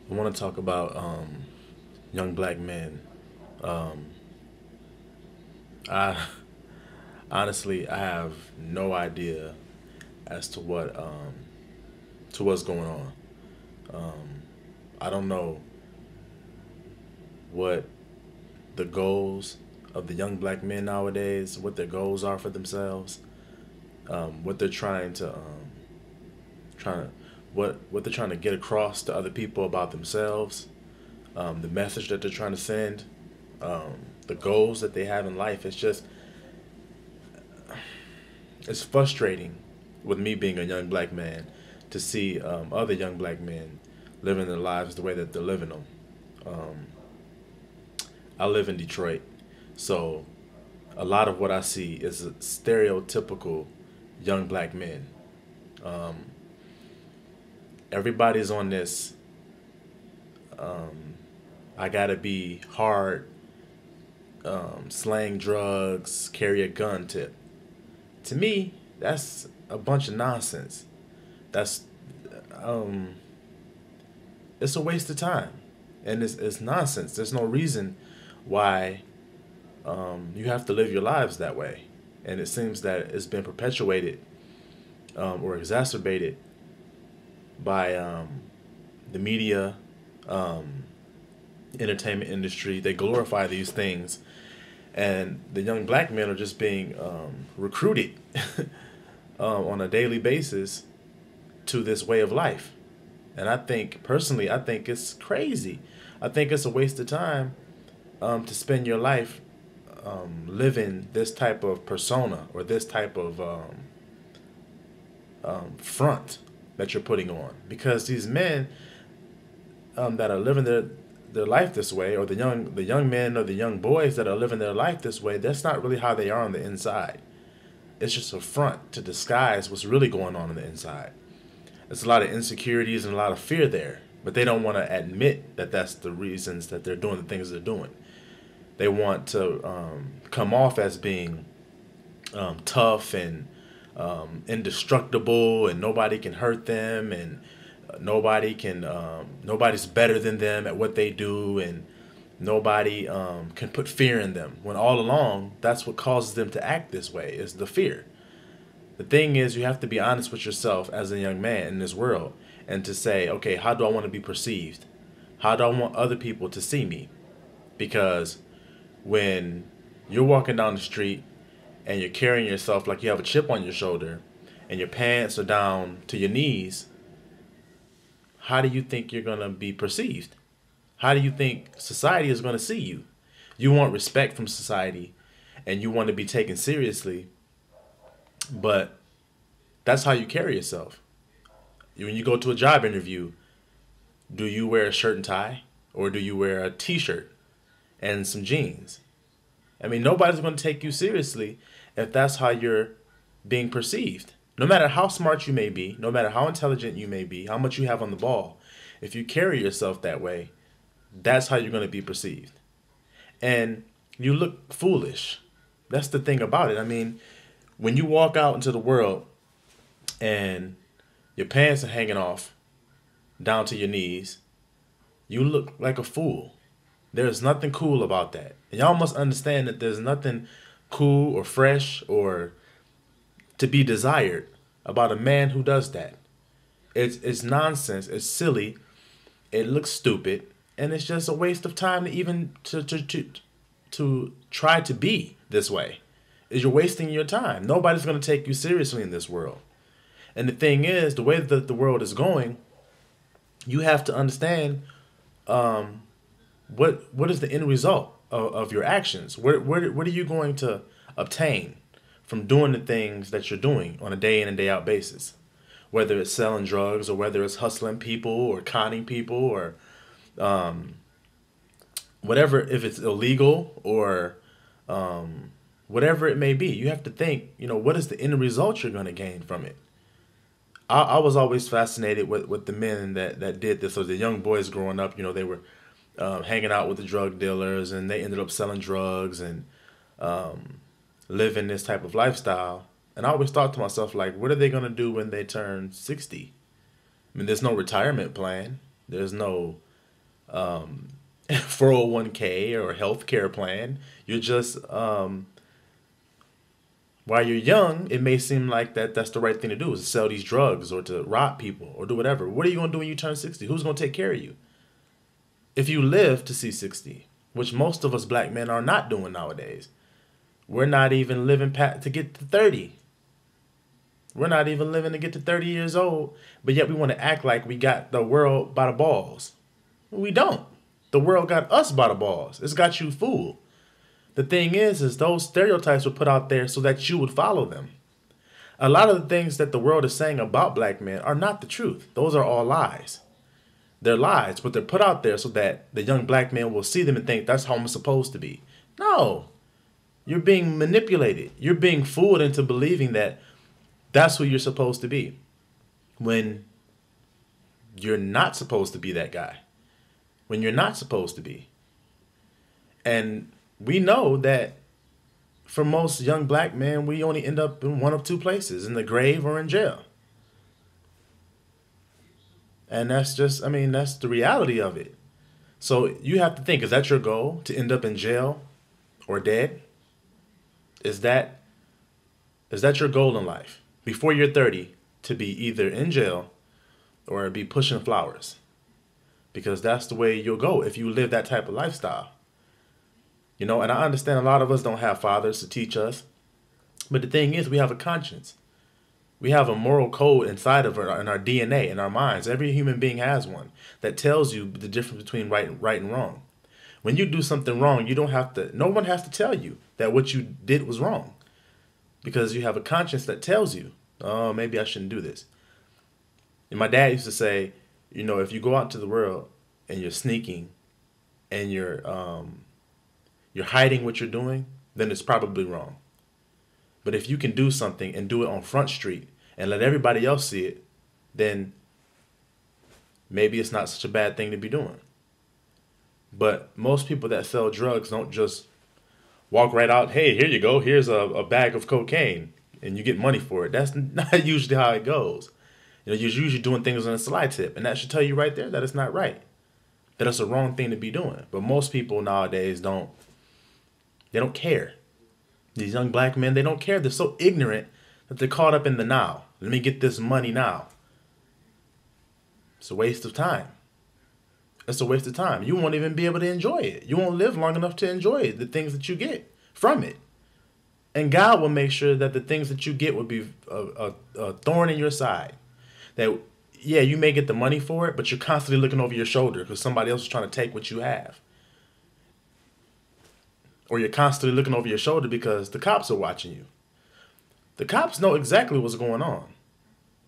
I want to talk about young black men. Um, I honestly I have no idea as to what's going on. I don't know what the goals of the young black men nowadays, what their goals are for themselves, what they're trying to what they're trying to get across to other people about themselves, the message that they're trying to send, the goals that they have in life. It's frustrating with me being a young black man to see other young black men living their lives the way that they're living them. Um, I live in Detroit, so a lot of what I see is a stereotypical young black men. Um, Everybody's on this. I gotta be hard, slang drugs, carry a gun tip. To me, that's a bunch of nonsense. That's um, it's a waste of time, and it's nonsense. There's no reason why you have to live your lives that way, and it seems that it's been perpetuated or exacerbated by the media, um, entertainment industry. They glorify these things, and the young black men are just being recruited on a daily basis to this way of life. And I think, personally, I think it's crazy. I think it's a waste of time to spend your life living this type of persona or this type of front that you're putting on. Because these men that are living their life this way, or the young men or the young boys that are living their life this way, that's not really how they are on the inside. It's just a front to disguise what's really going on the inside. There's a lot of insecurities and a lot of fear there, but they don't want to admit that that's the reasons that they're doing the things they're doing. They want to come off as being tough and indestructible, and nobody can hurt them, and nobody's better than them at what they do, and nobody can put fear in them. When all along, that's what causes them to act this way, is the fear. The thing is, you have to be honest with yourself as a young man in this world, and to say, okay, how do I want to be perceived? How do I want other people to see me? Because when you're walking down the street and you're carrying yourself like you have a chip on your shoulder, and your pants are down to your knees, how do you think you're going to be perceived? How do you think society is going to see you? You want respect from society, and you want to be taken seriously, but that's how you carry yourself. When you go to a job interview, do you wear a shirt and tie, or do you wear a t-shirt and some jeans? I mean, nobody's going to take you seriously if that's how you're being perceived. No matter how smart you may be, no matter how intelligent you may be, how much you have on the ball, if you carry yourself that way, that's how you're going to be perceived. And you look foolish. That's the thing about it. I mean, when you walk out into the world and your pants are hanging off down to your knees, you look like a fool. There's nothing cool about that. And y'all must understand that there's nothing cool or fresh or to be desired about a man who does that. It's nonsense. It's silly. It looks stupid, and it's just a waste of time to even to try to be this way. Is you're wasting your time. Nobody's going to take you seriously in this world. And the thing is, the way that the world is going, you have to understand what is the end result of your actions. What are you going to obtain from doing the things that you're doing on a day in and day out basis? Whether it's selling drugs, or whether it's hustling people, or conning people, or whatever, if it's illegal, or whatever it may be, you have to think, what is the end result you're going to gain from it? I was always fascinated with the men that did this, or the young boys growing up. They were hanging out with the drug dealers, and they ended up selling drugs and living this type of lifestyle. And I always thought to myself, like, what are they going to do when they turn 60? I mean, there's no retirement plan. There's no 401k or health care plan. You're just while you're young, it may seem like that's the right thing to do, is to sell these drugs or to rob people or do whatever. What are you going to do when you turn 60? Who's going to take care of you? If you live to see 60, which most of us black men are not doing nowadays. We're not even living to get to 30. We're not even living to get to 30 years old, but yet we want to act like we got the world by the balls. We don't. The world got us by the balls. It's got you fooled. The thing is those stereotypes were put out there so that you would follow them. A lot of the things that the world is saying about black men are not the truth. Those are all lies. They're lies, but they're put out there so that the young black man will see them and think that's how I'm supposed to be. No. You're being manipulated. You're being fooled into believing that that's who you're supposed to be, when you're not supposed to be that guy, when you're not supposed to be. And we know that for most young black men, we only end up in one of two places, in the grave or in jail. And that's just, that's the reality of it. So you have to think, is that your goal, to end up in jail or dead? Is that your goal in life? Before you're 30, to be either in jail or be pushing flowers? Because that's the way you'll go if you live that type of lifestyle. And I understand a lot of us don't have fathers to teach us. But the thing is, we have a conscience. We have a moral code inside of in our DNA, in our minds. Every human being has one that tells you the difference between right and wrong. When you do something wrong, no one has to tell you that what you did was wrong. Because you have a conscience that tells you, oh, maybe I shouldn't do this. And my dad used to say, if you go out into the world and you're sneaking and you're hiding what you're doing, then it's probably wrong. But if you can do something and do it on Front Street and let everybody else see it, then maybe it's not such a bad thing to be doing. But most people that sell drugs don't just walk right out, hey, here you go, here's a bag of cocaine, and you get money for it. That's not usually how it goes. You're usually doing things on a slide tip, and that should tell you right there that it's not right, that it's a wrong thing to be doing. But most people nowadays don't care. These young black men, they don't care. They're so ignorant that they're caught up in the now. Let me get this money now. It's a waste of time. It's a waste of time. You won't even be able to enjoy it. You won't live long enough to enjoy the things that you get from it. And God will make sure that the things that you get will be a thorn in your side. That, yeah, you may get the money for it, but you're constantly looking over your shoulder because somebody else is trying to take what you have. Or you're constantly looking over your shoulder because the cops are watching you. The cops know exactly what's going on.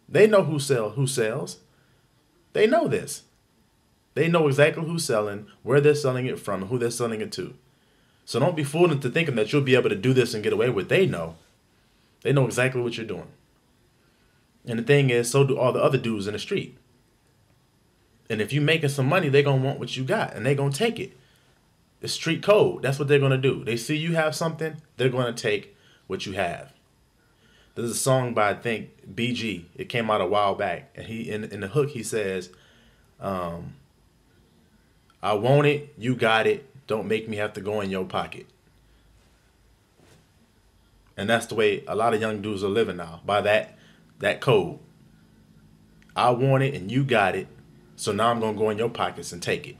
They know who sells. They know this. They know exactly who's selling, where they're selling it from, and who they're selling it to. So don't be fooled into thinking that you'll be able to do this and get away with it. They know. They know exactly what you're doing. And the thing is, so do all the other dudes in the street. And if you're making some money, they're going to want what you got, and they're going to take it. It's street code. That's what they're going to do. They see you have something, they're going to take what you have. There's a song by, I think, BG. It came out a while back. And he in the hook, he says, I want it, you got it, don't make me have to go in your pocket. And that's the way a lot of young dudes are living now, by that code. I want it and you got it, so now I'm going to go in your pockets and take it.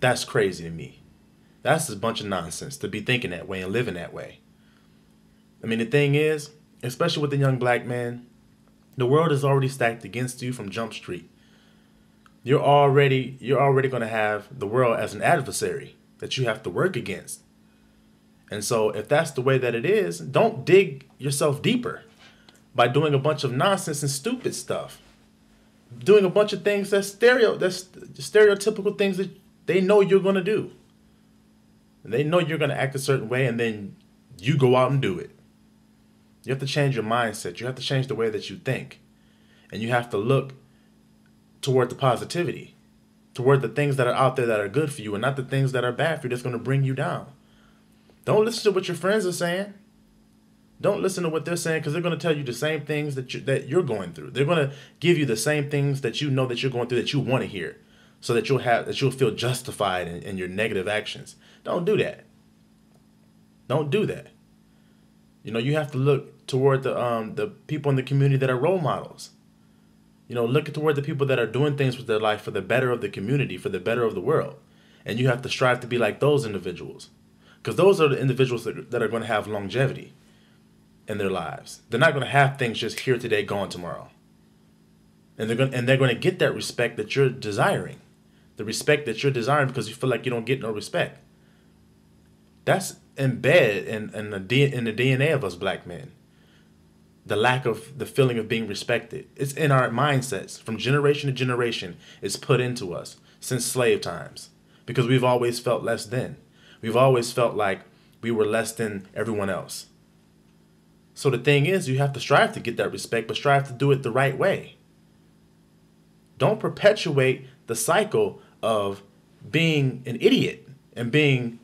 That's crazy to me. That's a bunch of nonsense to be thinking that way and living that way. The thing is, especially with the young black man, the world is already stacked against you from Jump Street. You're already going to have the world as an adversary that you have to work against. And so if that's the way that it is, don't dig yourself deeper by doing a bunch of nonsense and stupid stuff. Doing a bunch of things that's stereotypical things that they know you're going to do. And they know you're going to act a certain way, and then you go out and do it. You have to change your mindset. You have to change the way that you think. And you have to look toward the positivity, toward the things that are out there that are good for you and not the things that are bad for you that's going to bring you down. Don't listen to what your friends are saying. Don't listen to what they're saying, because they're going to tell you the same things that you're going through. They're going to give you the same things that you know that you're going through that you want to hear. so that you'll feel justified in your negative actions. Don't do that. Don't do that. You have to look toward the people in the community that are role models. Look toward the people that are doing things with their life for the better of the community, for the better of the world. And you have to strive to be like those individuals. Because those are the individuals that are going to have longevity in their lives. They're not going to have things just here today, gone tomorrow. And they're going to get that respect that you're desiring. The respect that you're desiring because you feel like you don't get no respect. That's embedded in the DNA of us black men. The lack of the feeling of being respected. It's in our mindsets. From generation to generation, it's put into us since slave times. Because we've always felt less than. We've always felt like we were less than everyone else. So the thing is, you have to strive to get that respect, but strive to do it the right way. Don't perpetuate the cycle of being an idiot and being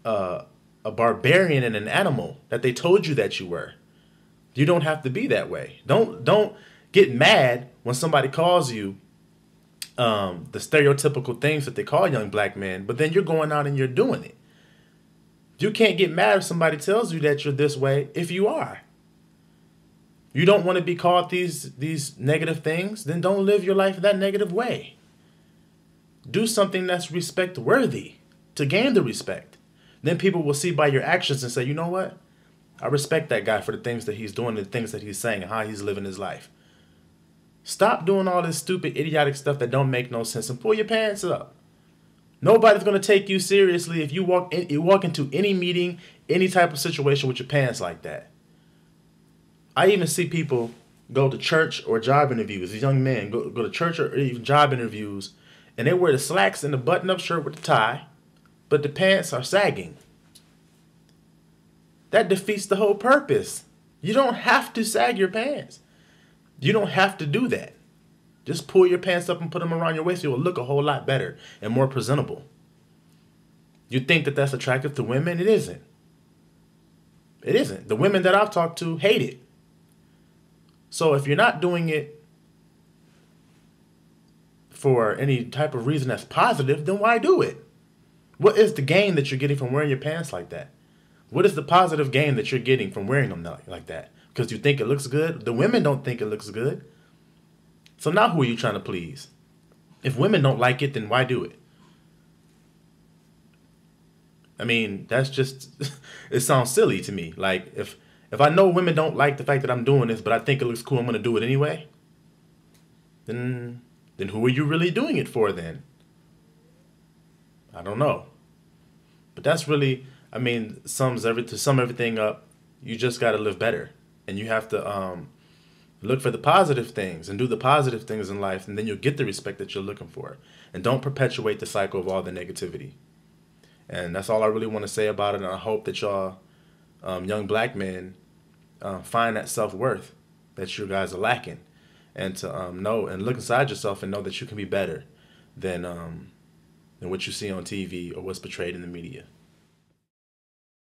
a barbarian and an animal that they told you that you were. You don't have to be that way. Don't get mad when somebody calls you the stereotypical things that they call young black men, but then you're going out and you're doing it. You can't get mad if somebody tells you that you're this way if you are. You don't want to be called these negative things, then don't live your life that negative way. Do something that's respect worthy to gain the respect. Then people will see by your actions and say, you know what? I respect that guy for the things that he's doing, the things that he's saying, and how he's living his life. Stop doing all this stupid, idiotic stuff that don't make no sense and pull your pants up. Nobody's going to take you seriously if you walk into any meeting, any type of situation with your pants like that. I even see people go to church or job interviews. These young men go to church or even job interviews, and they wear the slacks and the button-up shirt with the tie, but the pants are sagging. That defeats the whole purpose. You don't have to sag your pants. You don't have to do that. Just pull your pants up and put them around your waist. It will look a whole lot better and more presentable. You think that that's attractive to women? It isn't. It isn't. The women that I've talked to hate it. So if you're not doing it for any type of reason that's positive, then why do it? What is the gain that you're getting from wearing your pants like that? What is the positive gain that you're getting from wearing them like that? Because you think it looks good? The women don't think it looks good. So now who are you trying to please? If women don't like it, then why do it? I mean, that's just, it sounds silly to me. Like, if I know women don't like the fact that I'm doing this, but I think it looks cool, I'm going to do it anyway, then who are you really doing it for then? I don't know. But that's really, I mean, to sum everything up, you just got to live better. And you have to look for the positive things and do the positive things in life, and then you'll get the respect that you're looking for. And don't perpetuate the cycle of all the negativity. And that's all I really want to say about it. And I hope that y'all, young black men, find that self-worth that you guys are lacking. And to know and look inside yourself and know that you can be better than what you see on TV or what's portrayed in the media.